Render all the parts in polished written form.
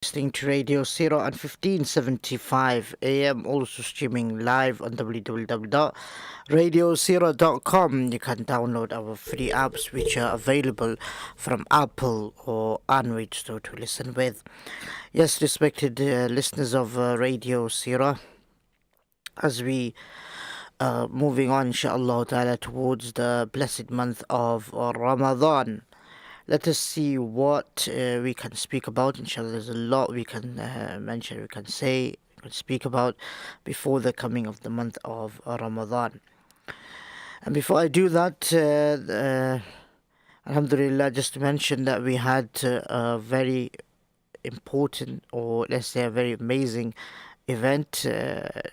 Listening to Radio Seerah on 1575 AM, also streaming live on www.radioseerah.com. You can download our free apps which are available from Apple or Android Store to listen with. Yes, respected listeners of Radio Seerah, as we moving on, inshallah ta'ala, towards the blessed month of Ramadan. Let us see what we can speak about. Inshallah, there's a lot we can mention, we can say, we can speak about before the coming of the month of Ramadan. And before I do that, Alhamdulillah, just to mention that we had a very important, or let's say a very amazing event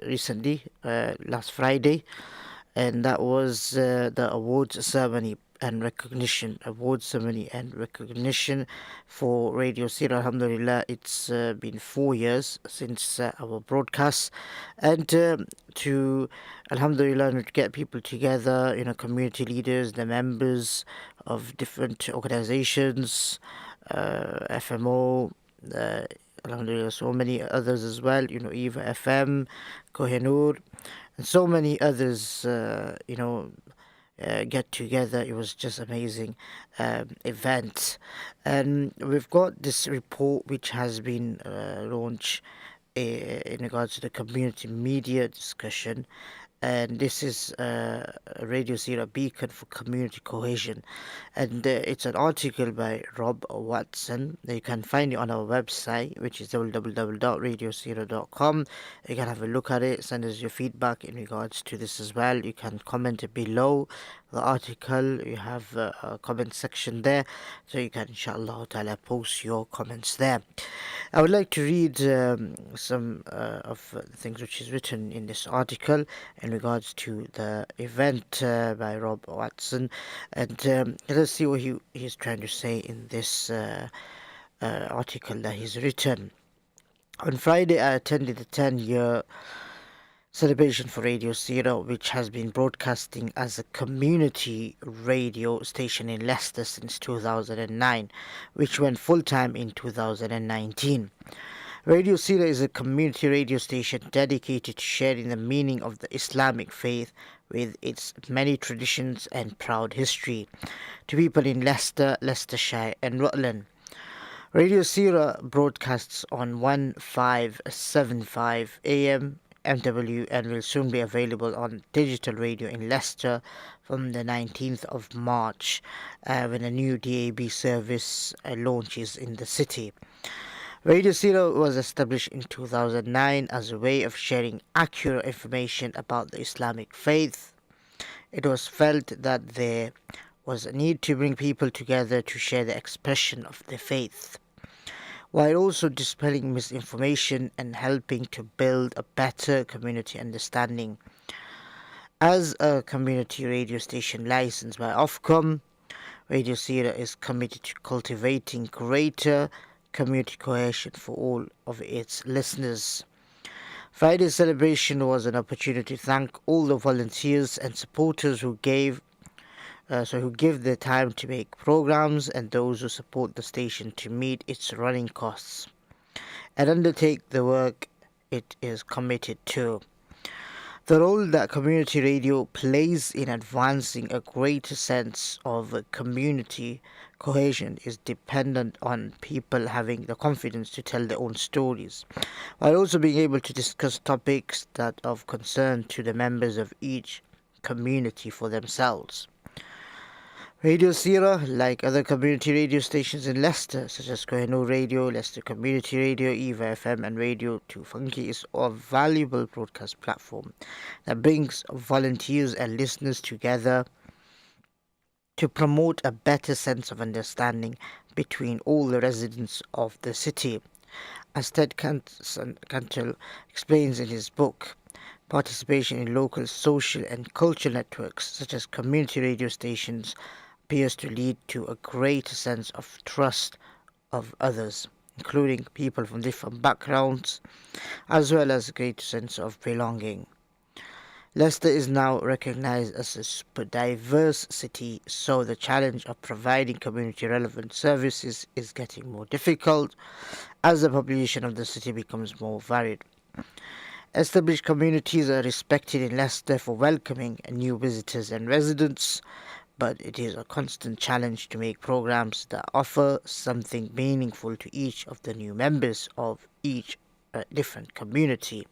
recently, last Friday, and that was the awards ceremony and recognition for Radio Seerah. Alhamdulillah, it's been 4 years since our broadcast, and to Alhamdulillah, to get people together, community leaders, the members of different organizations, FMO, uh, Alhamdulillah, so many others as well, Eva FM, Kohinoor, and so many others, get together. It was just amazing event, and we've got this report which has been launched in regards to the community media discussion, and this is Radio Seerah Beacon for Community Cohesion, and it's an article by Rob Watson. You can find it on our website, which is www.radioseerah.com. You can have a look at it, send us your feedback in regards to this as well. You can comment below the article. You have a comment section there, so you can inshallah ta'ala post your comments there. I would like to read some of the things which is written in this article in regards to the event by Rob Watson, and let's see what he's trying to say in this article that he's written. On Friday, I attended the 10-year celebration for Radio Seerah, which has been broadcasting as a community radio station in Leicester since 2009, which went full-time in 2019. Radio Seerah is a community radio station dedicated to sharing the meaning of the Islamic faith with its many traditions and proud history to people in Leicester, Leicestershire and Rutland. Radio Seerah broadcasts on 1575 AM MW and will soon be available on digital radio in Leicester from the 19th of March when a new DAB service launches in the city. Radio Seerah was established in 2009 as a way of sharing accurate information about the Islamic faith. It was felt that there was a need to bring people together to share the expression of their faith, while also dispelling misinformation and helping to build a better community understanding. As a community radio station licensed by Ofcom, Radio Seerah is committed to cultivating greater community cohesion for all of its listeners. Friday's celebration was an opportunity to thank all the volunteers and supporters who give their time to make programs, and those who support the station to meet its running costs and undertake the work it is committed to. The role that community radio plays in advancing a greater sense of community cohesion is dependent on people having the confidence to tell their own stories, while also being able to discuss topics that are of concern to the members of each community for themselves. Radio Seerah, like other community radio stations in Leicester, such as Kohinoor Radio, Leicester Community Radio, Eva FM and Radio 2 Funky, is a valuable broadcast platform that brings volunteers and listeners together to promote a better sense of understanding between all the residents of the city. As Ted Cantle explains in his book, participation in local social and cultural networks, such as community radio stations, appears to lead to a greater sense of trust of others, including people from different backgrounds, as well as a greater sense of belonging. Leicester is now recognized as a super diverse city, so the challenge of providing community relevant services is getting more difficult as the population of the city becomes more varied. Established communities are respected in Leicester for welcoming new visitors and residents, but it is a constant challenge to make programs that offer something meaningful to each of the new members of each different community.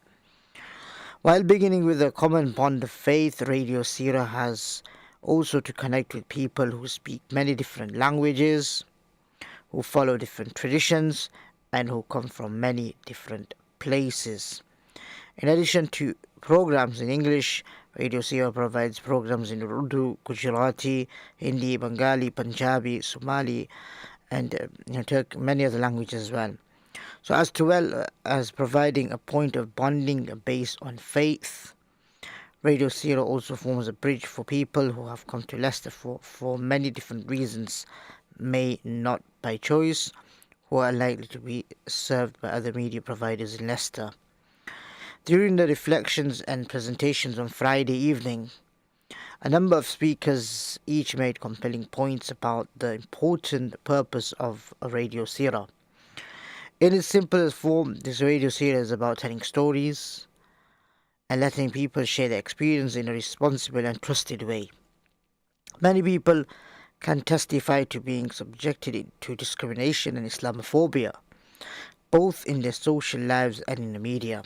While beginning with a common bond of faith, Radio Seerah has also to connect with people who speak many different languages, who follow different traditions, and who come from many different places. In addition to programs in English, Radio Seerah provides programs in Urdu, Gujarati, Hindi, Bengali, Punjabi, Somali, and many other languages as well. So, as well as providing a point of bonding based on faith, Radio Seerah also forms a bridge for people who have come to Leicester for many different reasons, may not by choice, who are likely to be served by other media providers in Leicester. During the reflections and presentations on Friday evening, a number of speakers each made compelling points about the important purpose of Radio Seerah. In its simplest form, this radio series is about telling stories and letting people share their experience in a responsible and trusted way. Many people can testify to being subjected to discrimination and Islamophobia, both in their social lives and in the media.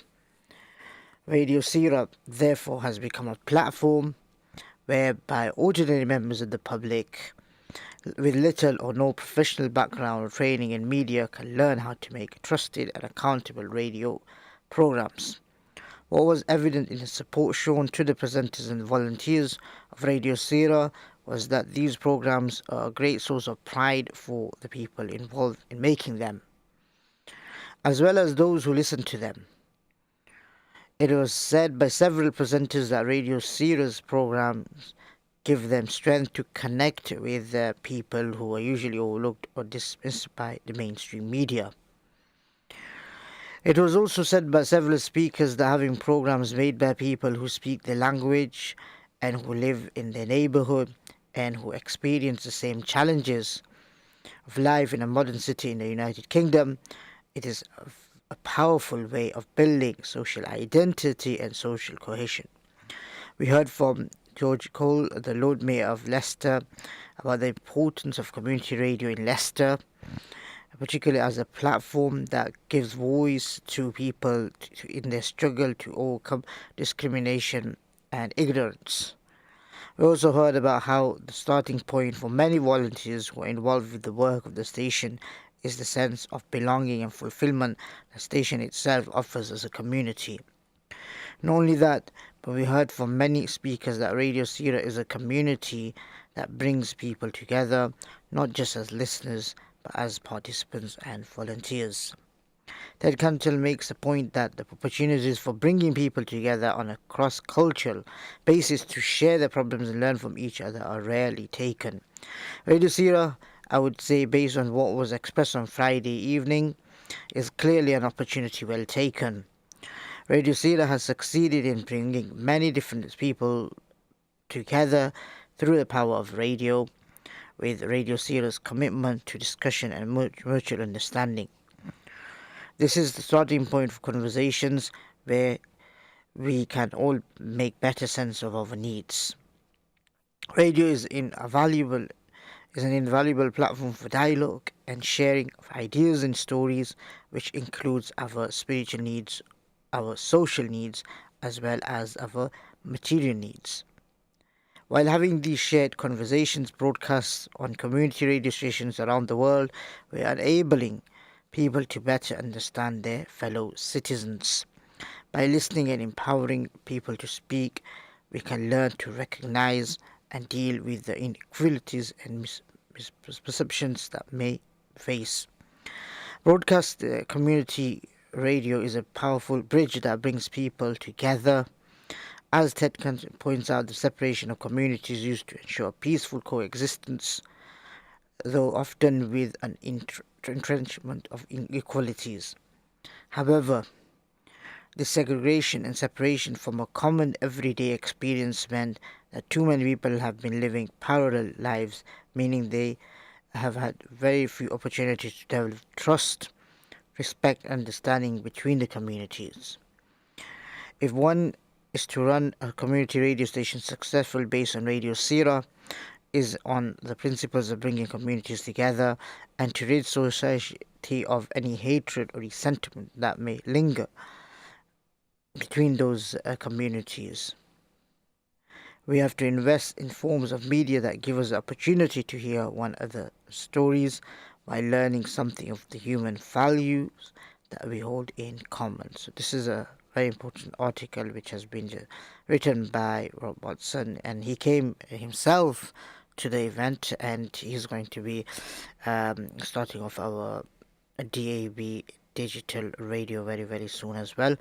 Radio Seerah, therefore, has become a platform whereby ordinary members of the public with little or no professional background or training in media can learn how to make trusted and accountable radio programs. What was evident in the support shown to the presenters and volunteers of Radio Seerah was that these programs are a great source of pride for the people involved in making them, as well as those who listen to them. It was said by several presenters that Radio Seerah's programs give them strength to connect with people who are usually overlooked or dismissed by the mainstream media. It was also said by several speakers that having programs made by people who speak the language and who live in their neighborhood and who experience the same challenges of life in a modern city in the United Kingdom, it is a powerful way of building social identity and social cohesion. We heard from George Cole, the Lord Mayor of Leicester, about the importance of community radio in Leicester, particularly as a platform that gives voice to people in their struggle to overcome discrimination and ignorance. We also heard about how the starting point for many volunteers who are involved with the work of the station is the sense of belonging and fulfillment the station itself offers as a community. Not only that, but we heard from many speakers that Radio Seerah is a community that brings people together, not just as listeners, but as participants and volunteers. Ted Cantle makes the point that the opportunities for bringing people together on a cross-cultural basis to share their problems and learn from each other are rarely taken. Radio Seerah, I would say, based on what was expressed on Friday evening, is clearly an opportunity well taken. Radio Seerah has succeeded in bringing many different people together through the power of radio, with Radio Seerah's commitment to discussion and mutual understanding. This is the starting point for conversations where we can all make better sense of our needs. Radio is an invaluable platform for dialogue and sharing of ideas and stories, which includes our spiritual needs, our social needs, as well as our material needs. While having these shared conversations broadcast on community radio stations around the world, we are enabling people to better understand their fellow citizens. By listening and empowering people to speak, we can learn to recognize and deal with the inequalities and misperceptions that may face. Broadcast community radio is a powerful bridge that brings people together. As Ted points out, the separation of communities used to ensure peaceful coexistence, though often with an entrenchment of inequalities. However, This segregation and separation from a common everyday experience meant that too many people have been living parallel lives, meaning they have had very few opportunities to develop trust, respect, and understanding between the communities. If one is to run a community radio station successful based on Radio Seerah, is on the principles of bringing communities together and to rid society of any hatred or resentment that may linger between those communities. We have to invest in forms of media that give us the opportunity to hear one another's stories while learning something of the human values that we hold in common. So this is a very important article which has been written by Rob Watson, and he came himself to the event, and he's going to be starting off our DAB digital radio very very soon as well.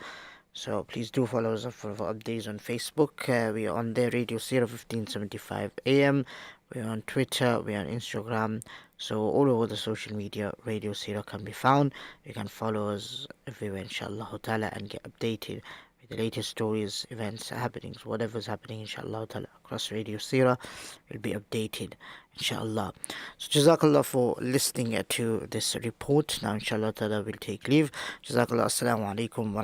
So please do follow us for updates on Facebook. We are on there, Radio Seerah 1575 AM. We're on Twitter, we're on Instagram. So all over the social media, Radio Seerah can be found. You can follow us everywhere, inshallah ta'ala, and get updated with the latest stories, events, happenings, whatever's happening, inshallah ta'ala, across Radio Seerah will be updated, inshallah. So Jazakallah for listening to this report. Now, inshallah ta'ala, we'll take leave. Jazakallah, assalamu alaikum wa